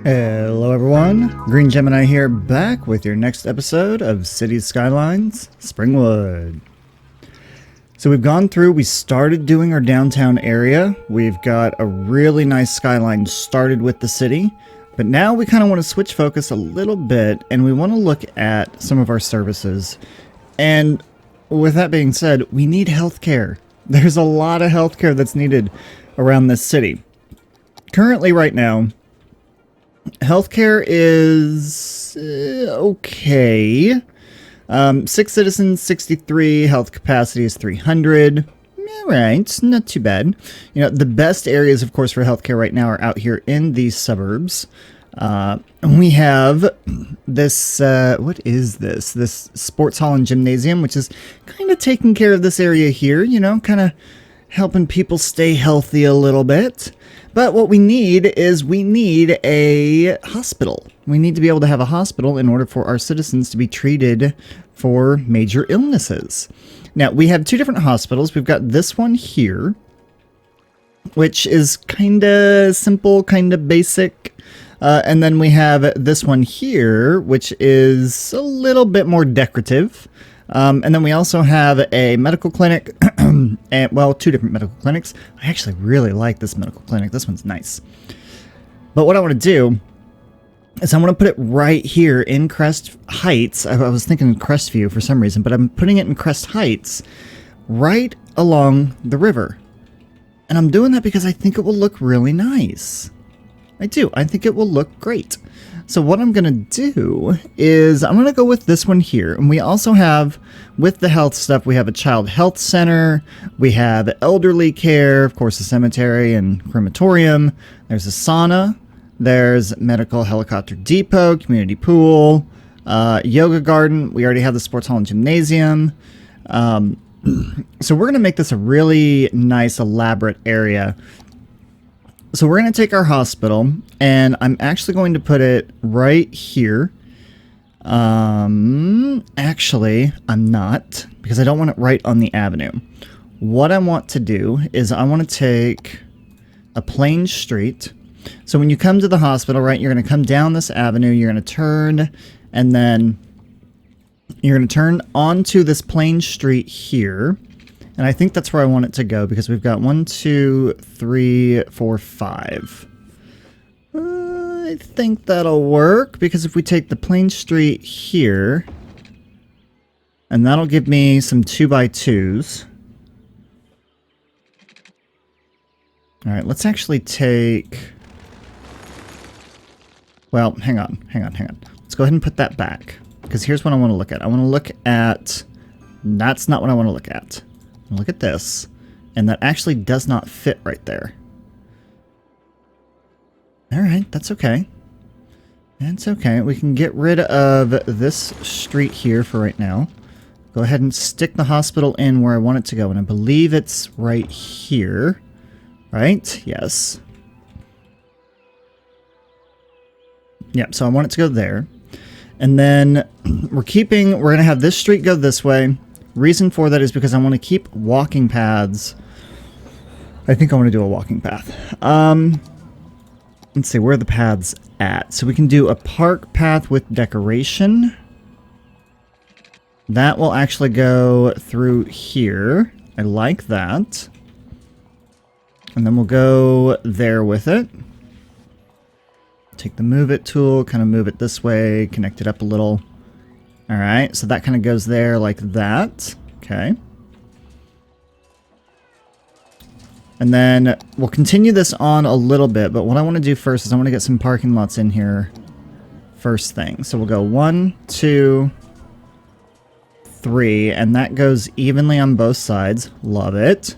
Hello everyone, Green Gemini here, back with your next episode of Cities Skylines, Springwood. So we've gone through, we started doing our downtown area, we've got a really nice skyline started with the city, but now we kind of want to switch focus a little bit and we want to look at some of our services. And with that being said, we need healthcare. There's a lot of healthcare that's needed around this city. Currently right now, healthcare is okay. 6 citizens, 63. Health capacity is 300. Alright, not too bad. You know, the best areas, of course, for healthcare right now are out here in these suburbs. We have this, what is this? This sports hall and gymnasium, which is kind of taking care of this area here, you know, kind of helping people stay healthy a little bit. But what we need is we need a hospital. We need to be able to have a hospital in order for our citizens to be treated for major illnesses. Now, we have two different hospitals. We've got this one here, which is kind of simple, kind of basic. And then we have this one here, which is a little bit more decorative. And then we also have a medical clinic, and, well, two different medical clinics. I actually really like this medical clinic. This one's nice. But what I want to do is I want to put it right here in Crest Heights. I was thinking Crestview for some reason, but I'm putting it in Crest Heights right along the river. And I'm doing that because I think it will look really nice. I do. I think it will look great. So what I'm going to do is I'm going to go with this one here. And we also have, with the health stuff, we have a child health center. We have elderly care, of course, a cemetery and crematorium. There's a sauna. There's medical helicopter depot, community pool, yoga garden. We already have the sports hall and gymnasium. So we're going to make this a really nice, elaborate area. So we're going to take our hospital, and I'm actually going to put it right here. Actually, I'm not, because I don't want it right on the avenue. What I want to do is I want to take a plain street. So when you come to the hospital, right, you're going to come down this avenue, you're going to turn, and then you're going to turn onto this plain street here. And I think that's where I want it to go, because we've got 1, 2, 3, 4, 5. I think that'll work, because if we take the plain street here, and that'll give me some 2x2s. Alright, let's actually take... Well, hang on. Let's go ahead and put that back, because here's what I want to look at. I want to look at... That's not what I want to look at. Look at this, and that actually does not fit right there. Alright, that's okay. That's okay. We can get rid of this street here for right now. Go ahead and stick the hospital in where I want it to go, and I believe it's right here. Right? Yes. Yep, so I want it to go there. And then we're going to have this street go this way. Reason for that is because I want to keep walking paths. I think I want to do a walking path. Let's see, where are the paths at? So we can do a park path with decoration. That will actually go through here. I like that. And then we'll go there with it. Take the move it tool, kind of move it this way, connect it up a little. Alright, so that kind of goes there like that. Okay. And then we'll continue this on a little bit, but what I want to do first is I want to get some parking lots in here first thing. So we'll go 1, 2, 3, and that goes evenly on both sides. Love it.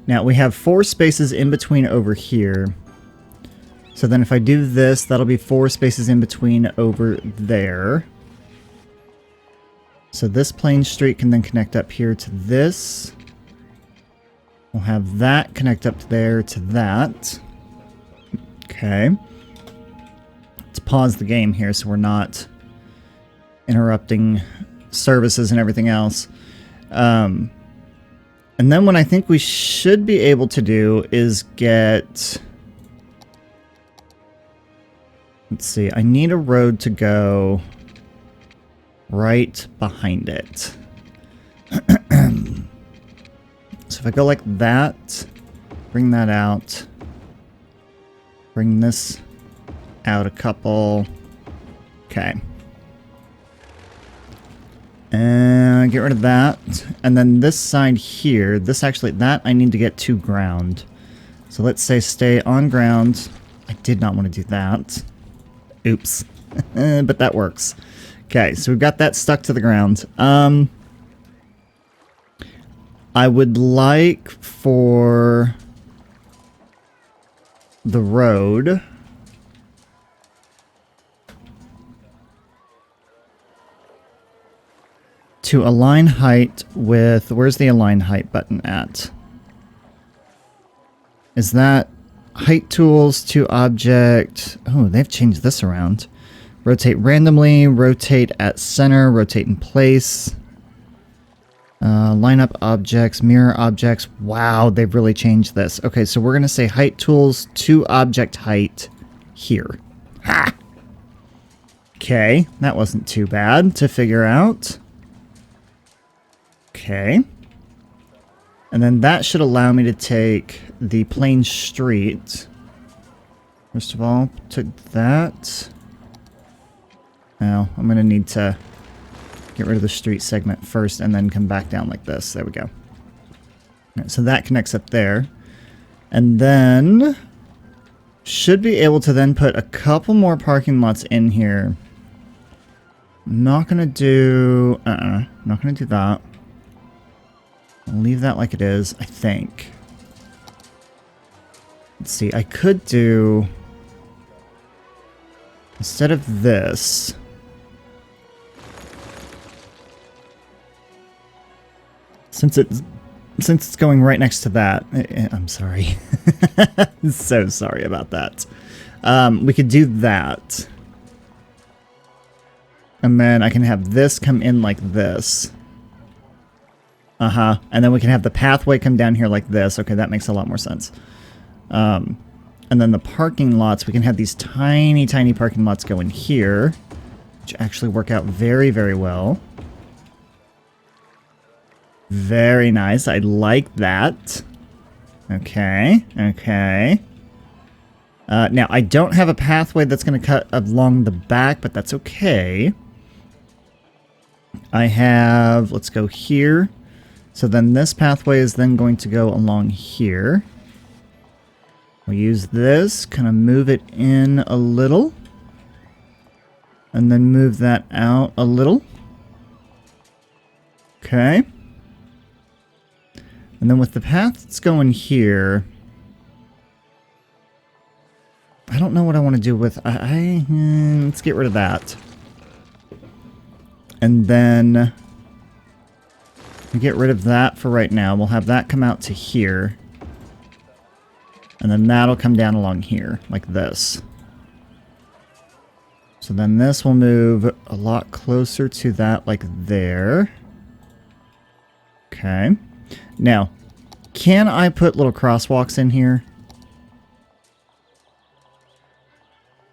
Now we have 4 spaces in between over here. So then if I do this, that'll be 4 spaces in between over there. So this plain street can then connect up here to this. We'll have that connect up there to that. Okay. Let's pause the game here so we're not interrupting services and everything else. And then what I think we should be able to do is get... Let's see, I need a road to go right behind it. So if I go like that, bring that out, bring this out a couple. Okay. And get rid of that. And then this side here, this actually, that I need to get to ground. So let's say stay on ground. I did not want to do that. Oops. But that works. Okay, so we've got that stuck to the ground. I would like for the road to align height with... Where's the align height button at? Is that height tools to object? Oh, they've changed this around. Rotate randomly, rotate at center, rotate in place. Line up objects, mirror objects. Wow, they've really changed this. Okay, so we're going to say height tools to object height here. Ha! Okay, that wasn't too bad to figure out. Okay. And then that should allow me to take the plain street. First of all, took that. Now, I'm going to need to get rid of the street segment first and then come back down like this. There we go. Right, so that connects up there. And then should be able to then put a couple more parking lots in here. Not going to do... not going to do that. I'll leave that like it is, I think. Let's see, I could do... Instead of this... Since it's going right next to that, I'm sorry. So sorry about that. We could do that. And then I can have this come in like this. And then we can have the pathway come down here like this. Okay, that makes a lot more sense. And then the parking lots, we can have these tiny, tiny parking lots go in here, which actually work out very, very well. Very nice. I like that. Okay, okay. Now, I don't have a pathway that's going to cut along the back, but that's okay. I have... Let's go here. So then this pathway is then going to go along here. We'll use this, kind of move it in a little. And then move that out a little. Okay. And then with the path that's going here, I don't know what I want to do with... let's get rid of that. And then we get rid of that for right now. We'll have that come out to here. And then that'll come down along here, like this. So then this will move a lot closer to that, like there. Okay. Now, can I put little crosswalks in here?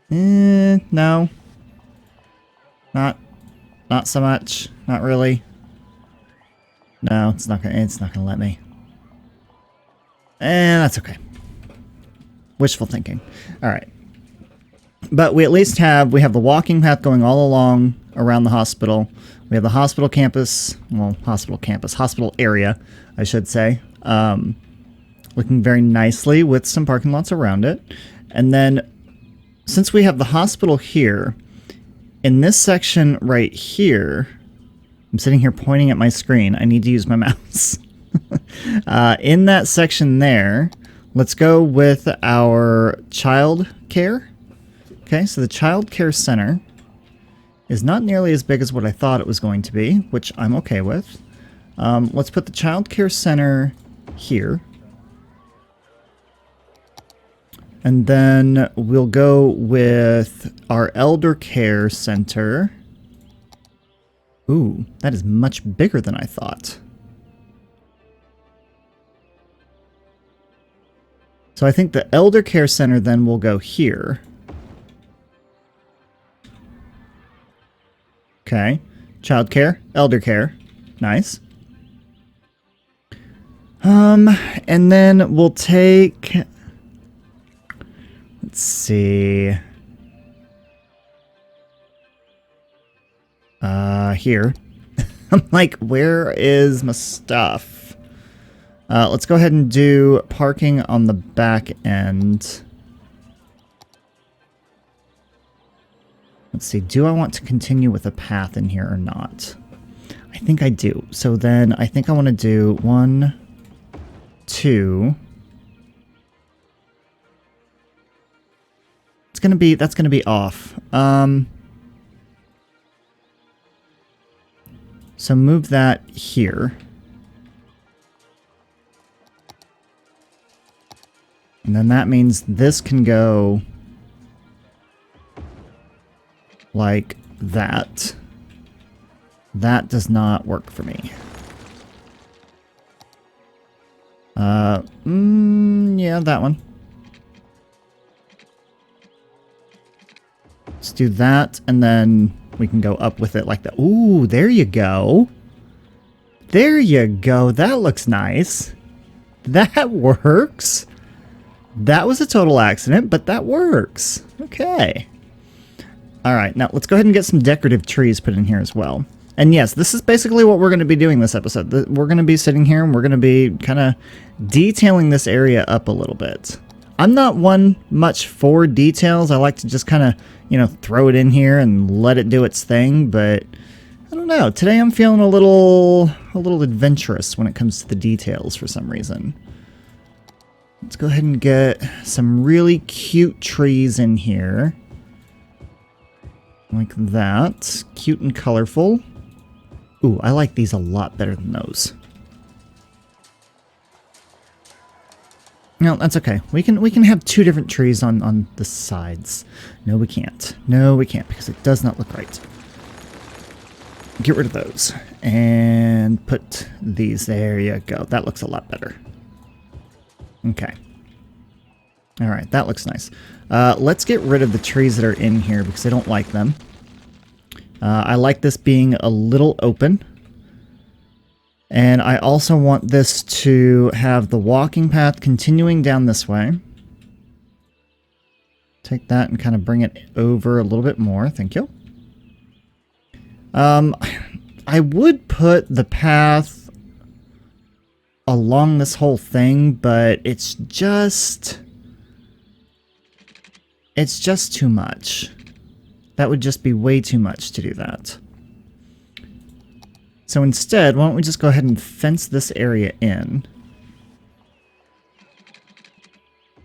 No. Not so much. Not really. No, it's not gonna let me. That's okay. Wishful thinking. All right. But we at least have the walking path going all along around the hospital. We have the hospital campus, well, hospital area, I should say, looking very nicely with some parking lots around it. And then, since we have the hospital here, in this section right here, I'm sitting here pointing at my screen. I need to use my mouse. In that section there, let's go with our child care. Okay, so the Childcare Center is not nearly as big as what I thought it was going to be, which I'm okay with. Let's put the Childcare Center here. And then we'll go with our Elder Care Center. Ooh, that is much bigger than I thought. So I think the Elder Care Center then will go here. Okay. Childcare, Elder Care. Nice. And then we'll take... Let's see... Here. I'm like, where is my stuff? Let's go ahead and do parking on the back end. Let's see, do I want to continue with a path in here or not? I think I do. So then I think I want to do 1, 2. That's gonna be off. So move that here. And then that means this can go like that. That does not work for me. Yeah, that one. Let's do that, and then we can go up with it like that. Ooh, there you go. There you go. That looks nice. That works. That was a total accident, but that works. Okay. All right, now let's go ahead and get some decorative trees put in here as well. And yes, this is basically what we're going to be doing this episode. We're going to be sitting here and we're going to be kind of detailing this area up a little bit. I'm not one much for details. I like to just kind of, you know, throw it in here and let it do its thing, but I don't know. Today I'm feeling a little adventurous when it comes to the details for some reason. Let's go ahead and get some really cute trees in here. Like that. Cute and colorful. Ooh, I like these a lot better than those. No, that's okay. We can have 2 different trees on the sides. No, we can't. No, we can't, because it does not look right. Get rid of those. And put these. There you go. That looks a lot better. Okay. Alright, that looks nice. Let's get rid of the trees that are in here, because I don't like them. I like this being a little open. And I also want this to have the walking path continuing down this way. Take that and kind of bring it over a little bit more. Thank you. I would put the path along this whole thing, but it's just too much. That would just be way too much to do that. So instead, why don't we just go ahead and fence this area in?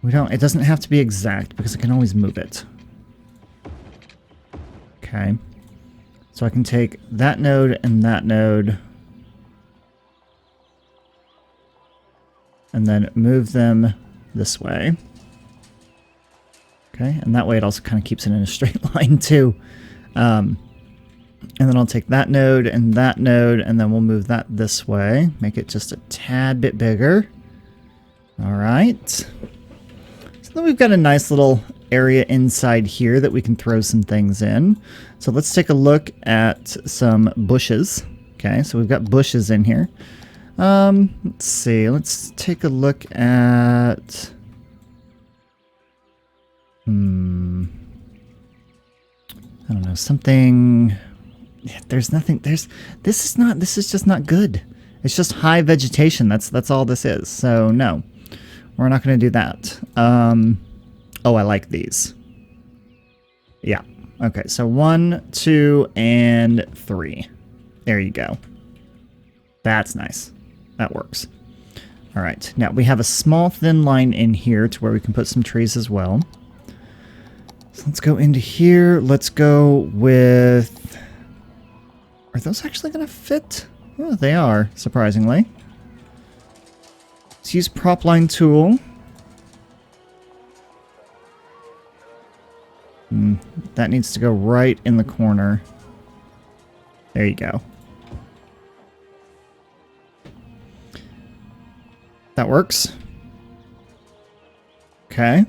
It doesn't have to be exact because I can always move it. Okay. So I can take that node and that node and then move them this way. Okay, and that way it also kind of keeps it in a straight line too. And then I'll take that node, and then we'll move that this way. Make it just a tad bit bigger. All right. So then we've got a nice little area inside here that we can throw some things in. So let's take a look at some bushes. Okay, so we've got bushes in here. Let's see. Let's take a look at... I don't know, something... There's nothing, this is just not good. It's just high vegetation, that's all this is. So no, we're not going to do that. Oh, I like these. Yeah, okay, so 1, 2, and 3. There you go. That's nice. That works. All right, now we have a small thin line in here to where we can put some trees as well. So let's go into here. Let's go with... Are those actually going to fit? Oh, they are, surprisingly. Let's use prop line tool. That needs to go right in the corner. There you go. That works. Okay.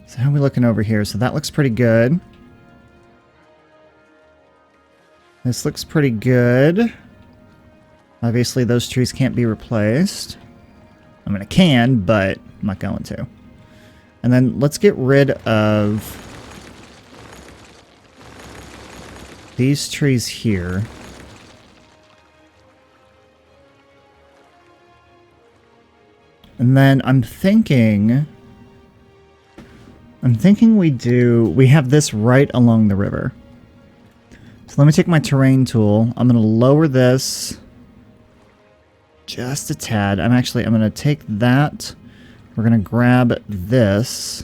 So how are we looking over here? So that looks pretty good. This looks pretty good. Obviously, those trees can't be replaced. I mean, I can, but I'm not going to. And then let's get rid of these trees here. And then I'm thinking we have this right along the river. So let me take my terrain tool. I'm going to lower this just a tad. I'm going to take that. We're going to grab this.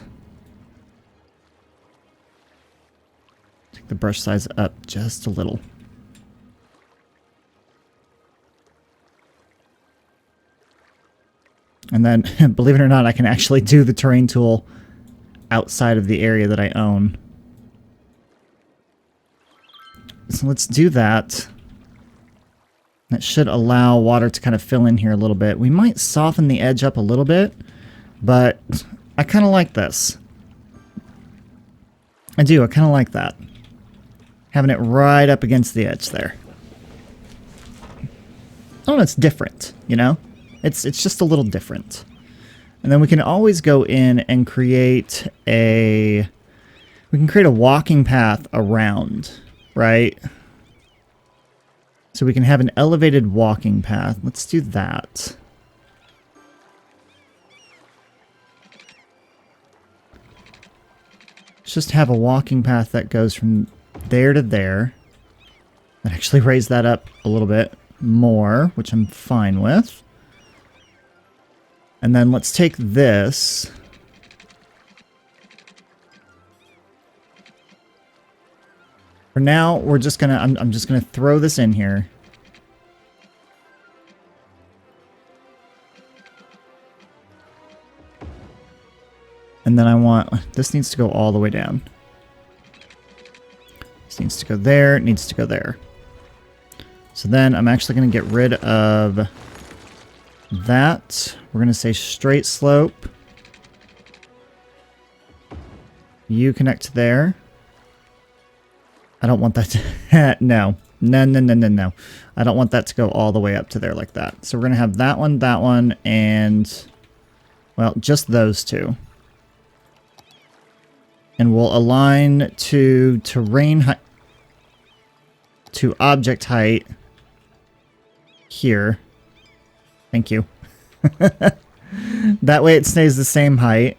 Take the brush size up just a little. And then, believe it or not, I can actually do the terrain tool outside of the area that I own. So let's do that. That should allow water to kind of fill in here a little bit. We might soften the edge up a little bit, but I kind of like this. I do, I kind of like that. Having it right up against the edge there. Oh, it's different, you know? It's just a little different. And then we can always go in and create a... We can create a walking path around, right? So we can have an elevated walking path. Let's do that. Let's just have a walking path that goes from there to there. I'd actually raise that up a little bit more, which I'm fine with. And then let's take this. For now, we're just gonna, I'm just gonna throw this in here. And then I want, this needs to go all the way down. This needs to go there, it needs to go there. So then I'm actually gonna get rid of that. We're gonna say straight slope. You connect there. I don't want that to... No. No. I don't want that to go all the way up to there like that. So we're going to have that one, and... Well, just those two. And we'll align to terrain height... To object height. Here. Thank you. That way it stays the same height.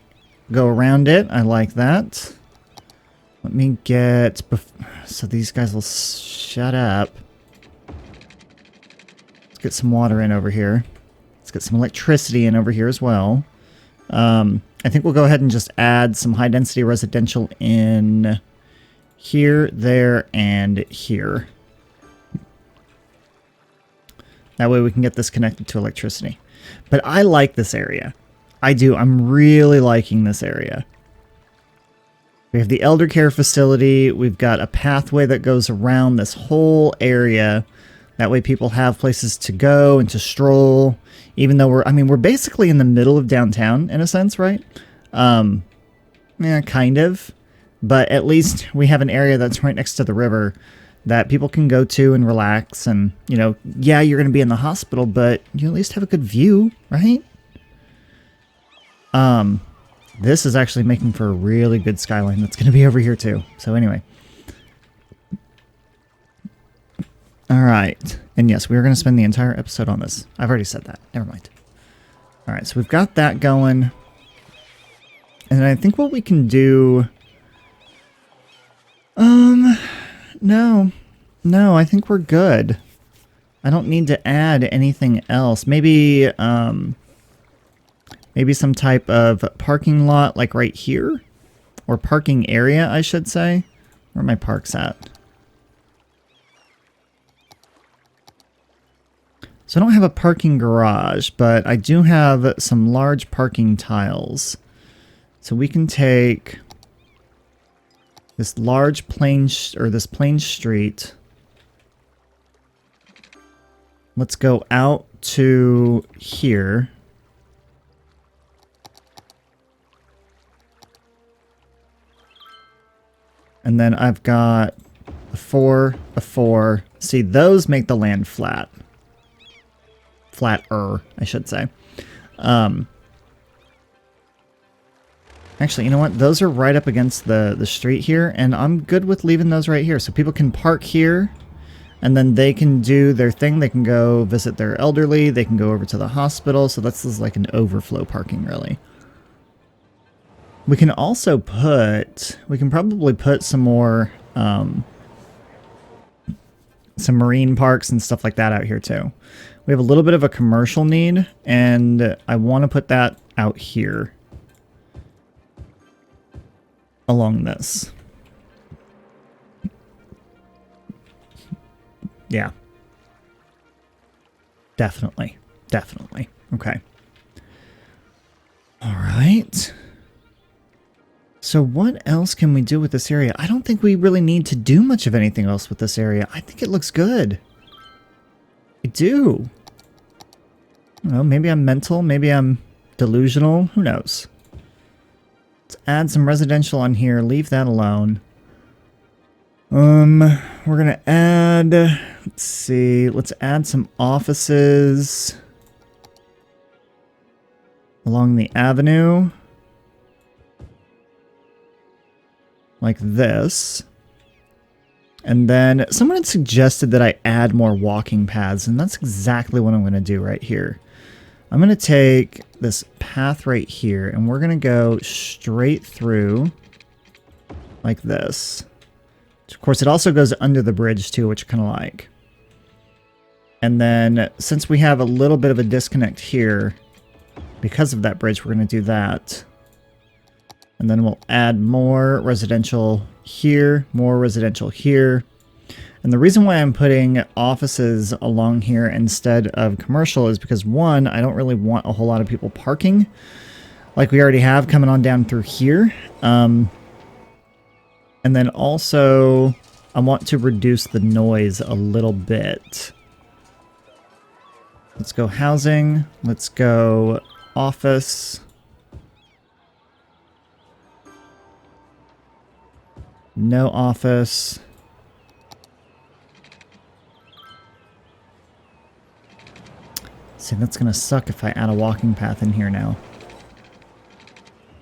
Go around it. I like that. Let me get... So these guys will shut up. Let's get some water in over here. Let's get some electricity in over here as well. I think we'll go ahead and just add some high-density residential in here, there, and here. That way we can get this connected to electricity. But I like this area. I do. I'm really liking this area. We have the elder care facility. We've got a pathway that goes around this whole area. That way people have places to go and to stroll. Even though we're basically in the middle of downtown in a sense, right? Yeah, kind of. But at least we have an area that's right next to the river that people can go to and relax. And, you know, yeah, you're going to be in the hospital, but you at least have a good view, right? This is actually making for a really good skyline that's going to be over here too. So anyway. Alright. And yes, we are going to spend the entire episode on this. I've already said that. Never mind. Alright, so we've got that going. And I think what we can do... No. No, I think we're good. I don't need to add anything else. Maybe, maybe some type of parking lot, like right here? Or parking area, I should say. Where are my parks at? So I don't have a parking garage, but I do have some large parking tiles. So we can take this large plain, this plain street. Let's go out to here. And then I've got a 4, a 4. See, those make the land flat. Flatter, I should say. Actually, you know what? Those are right up against the street here, and I'm good with leaving those right here. So people can park here, and then they can do their thing. They can go visit their elderly. They can go over to the hospital. So that's just like an overflow parking, really. We can also put... We can probably put some more... some marine parks and stuff like that out here, too. We have a little bit of a commercial need, and I want to put that out here. Along this. Yeah. Definitely. Definitely. Okay. All right. So what else can we do with this area? I don't think we really need to do much of anything else with this area. I think it looks good. I do. I don't know, maybe I'm mental. Maybe I'm delusional. Who knows? Add some residential on here. Leave that alone. We're gonna add... Let's see. Let's add some offices along the avenue. Like this. And then someone had suggested that I add more walking paths, and that's exactly what I'm going to do right here. I'm going to take this path right here, and we're going to go straight through like this. Of course, it also goes under the bridge too, which I kind of like. And then since we have a little bit of a disconnect here, because of that bridge, we're going to do that. And then we'll add more residential here, more residential here. And the reason why I'm putting offices along here instead of commercial is because, one, I don't really want a whole lot of people parking like we already have coming on down through here. And then also, I want to reduce the noise a little bit. Let's go housing. Let's go office. No office. See, that's going to suck if I add a walking path in here now.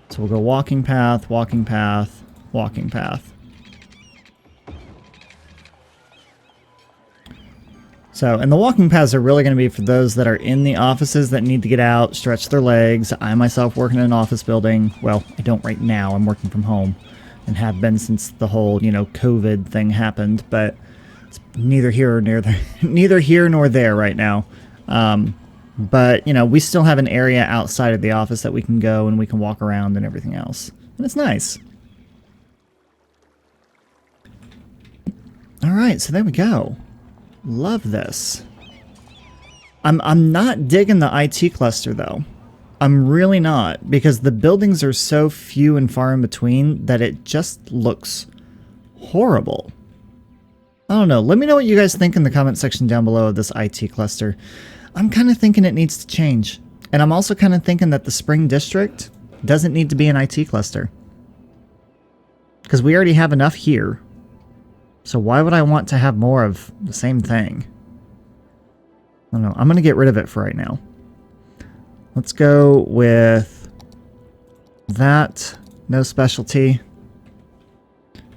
So we'll go walking path, walking path, walking path. So, and the walking paths are really going to be for those that are in the offices that need to get out, stretch their legs. I myself work in an office building. Well, I don't right now. I'm working from home and have been since the whole, you know, COVID thing happened. But it's neither here or near there, neither here nor there right now. But, you know, we still have an area outside of the office that we can go and we can walk around and everything else. And it's nice. All right, so there we go. Love this. I'm not digging the IT cluster, though. I'm really not, because the buildings are so few and far in between that it just looks horrible. I don't know. Let me know what you guys think in the comment section down below of this IT cluster. I'm kind of thinking it needs to change. And I'm also kind of thinking that the Spring District doesn't need to be an IT cluster. Because we already have enough here. So why would I want to have more of the same thing? I don't know. I'm going to get rid of it for right now. Let's go with that. No specialty.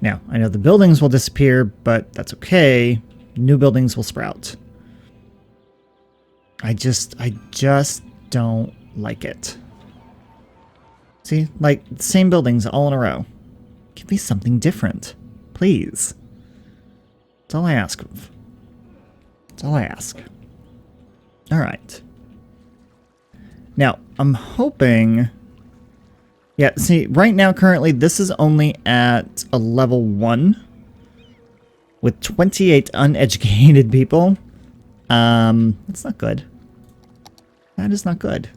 Now, I know the buildings will disappear, but that's okay. New buildings will sprout. I just don't like it. See, like, same buildings all in a row. Give me something different, please. That's all I ask of. That's all I ask. All right. Now, I'm hoping... Yeah, see, right now, currently, this is only at a level 1 with 28 uneducated people. That's not good. That is not good.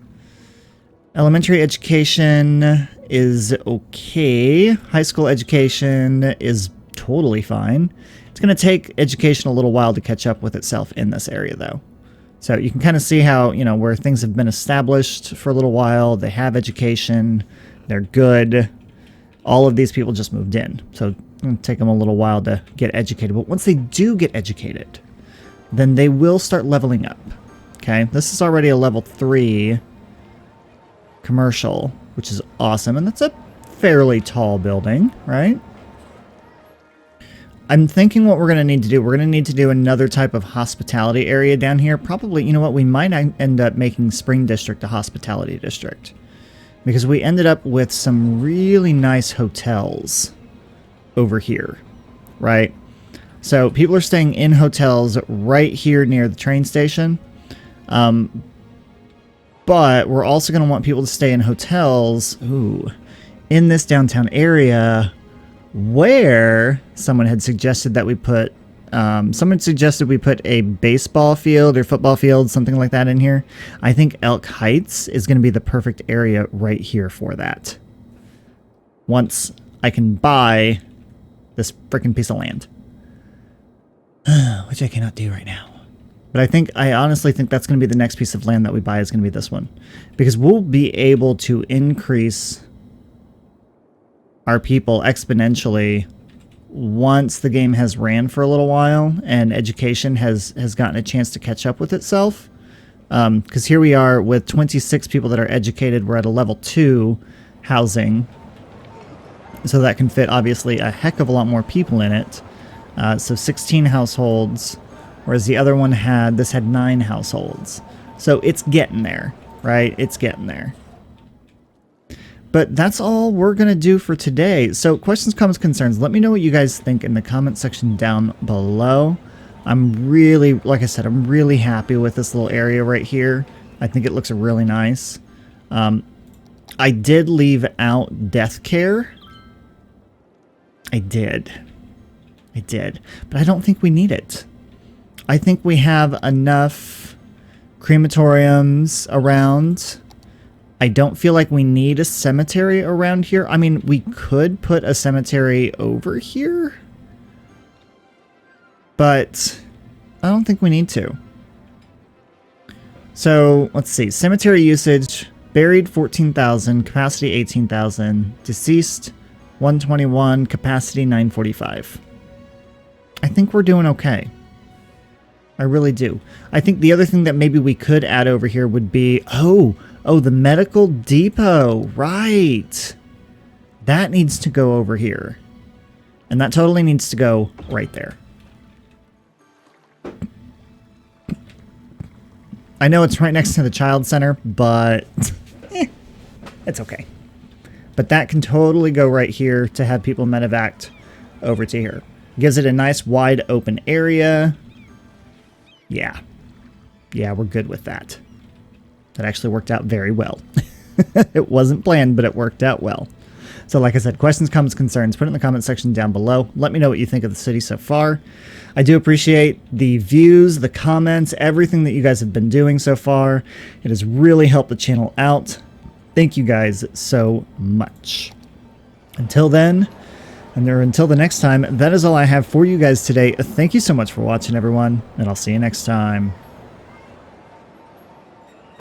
Elementary education is okay. High school education is totally fine. It's going to take education a little while to catch up with itself in this area, though. So you can kind of see how, you know, where things have been established for a little while, they have education, they're good. All of these people just moved in. So It'll take them a little while to get educated. But once they do get educated, then they will start leveling up. Okay, this is already a level 3 commercial, which is awesome. And that's a fairly tall building, right? I'm thinking what we're going to need to do, we're going to need to do another type of hospitality area down here. Probably, you know what, we might end up making Spring District a hospitality district. Because we ended up with some really nice hotels over here, right? So people are staying in hotels right here near the train station. But we're also going to want people to stay in hotels, in this downtown area where someone had suggested that we put, a baseball field or football field, something like that in here. I think Elk Heights is going to be the perfect area right here for that. Once I can buy this freaking piece of land. Which I cannot do right now. But I honestly think that's going to be the next piece of land that we buy is going to be this one. Because we'll be able to increase our people exponentially once the game has ran for a little while and education has gotten a chance to catch up with itself. Because here we are with 26 people that are educated. We're at a level 2 housing. So that can fit, obviously, a heck of a lot more people in it. So 16 households, whereas the other one had 9 households. So it's getting there, right? It's getting there. But that's all we're going to do for today. So questions, comments, concerns, let me know what you guys think in the comment section down below. I'm really, like I said, I'm really happy with this little area right here. I think it looks really nice. I did leave out death care. I did. But I don't think we need it. I think we have enough crematoriums around. I don't feel like we need a cemetery around here. I mean, we could put a cemetery over here, but I don't think we need to. So, let's see. Cemetery usage, buried 14,000, capacity 18,000, deceased 121, capacity 945. I think we're doing okay. I really do. I think the other thing that maybe we could add over here would be, the medical depot, right. That needs to go over here. And that totally needs to go right there. I know it's right next to the child center, but it's okay. But that can totally go right here to have people medevaced over to here. Gives it a nice wide open area. Yeah, we're good with that. That actually worked out very well. It wasn't planned, but it worked out well. So like I said, questions, comments, concerns, put it in the comment section down below. Let me know what you think of the city so far. I do appreciate the views, the comments, everything that you guys have been doing so far. It has really helped the channel out. Thank you guys so much. Until then, until the next time, that is all I have for you guys today. Thank you so much for watching, everyone, and I'll see you next time.